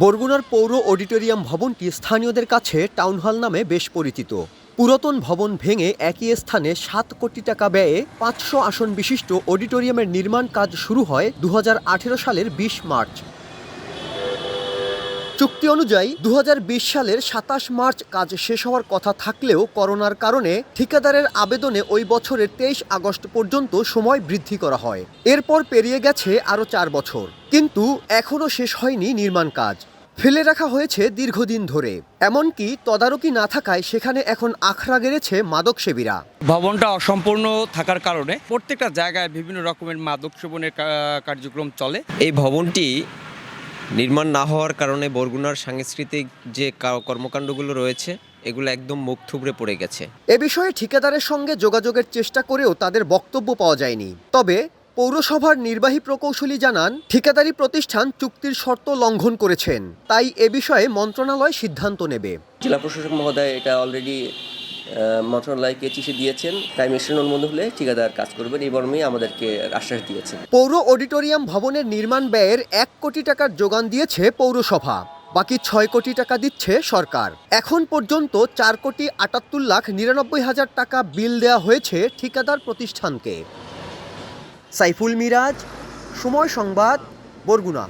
বরগুনার পৌর অডিটোরিয়াম ভবনটি স্থানীয়দের কাছে টাউন হল নামে বেশ পরিচিত। পুরাতন ভবন ভেঙে একই স্থানে ৭ কোটি টাকা ব্যয়ে ৫০০ আসন বিশিষ্ট অডিটোরিয়ামের নির্মাণ কাজ শুরু হয় ২০১৮ সালের ২০ মার্চ। চুক্তি অনুযায়ী ২০২০ সালের ২৭ মার্চ কাজ শেষ হওয়ার কথা থাকলেও করোনার কারণে ঠিকাদারের আবেদনে ওই বছরের ২৩ আগস্ট পর্যন্ত সময় বৃদ্ধি করা হয়। এরপর পেরিয়ে গেছে আরও ৪ বছর, কিন্তু এখনও শেষ হয়নি নির্মাণ কাজ। ফেলে রাখা হয়েছে দীর্ঘদিন ধরে, এমনকি তদারকি না থাকায় সেখানে এখন আখড়া গেড়েছে মাদকসেবীরা। ভবনটা অসম্পূর্ণ থাকার কারণে প্রত্যেকটা জায়গায় বিভিন্ন রকমের মাদক সেবনের কার্যক্রম চলে। এই ভবনটি নির্মাণ না হওয়ার কারণে বরগুনার সাংস্কৃতিক যে কর্মকাণ্ডগুলো রয়েছে এগুলো একদম মুখ থুবড়ে পড়ে গেছে। এ বিষয়ে ঠিকাদারের সঙ্গে যোগাযোগের চেষ্টা করেও তাদের বক্তব্য পাওয়া যায়নি। তবে পৌরসভার নির্বাহী প্রকৌশলী জানান, ঠিকাদারি প্রতিষ্ঠান চুক্তির শর্ত লঙ্ঘন করেছেন, তাই এ বিষয়ে মন্ত্রণালয় সিদ্ধান্ত নেবে। জেলা প্রশাসক মহোদয় এটা অলরেডি মন্ত্রণালয়কে চিঠি দিয়েছেন, টাইম এক্সটেনশন অনুমোদন হলে ঠিকাদার কাজ করবেন এই মর্মেই আমাদেরকে আশ্বাস দিয়েছেন। পৌর অডিটোরিয়াম ভবনের নির্মাণ ব্যয়ের ১ কোটি টাকার যোগান দিয়েছে পৌরসভা, বাকি ৬ কোটি টাকা দিচ্ছে সরকার। এখন পর্যন্ত ৪,৭৮,৯৯,০০০ টাকা বিল দেওয়া হয়েছে ঠিকাদার প্রতিষ্ঠানকে। সাইফুল মিরাজ, সময় সংবাদ, বরগুনা।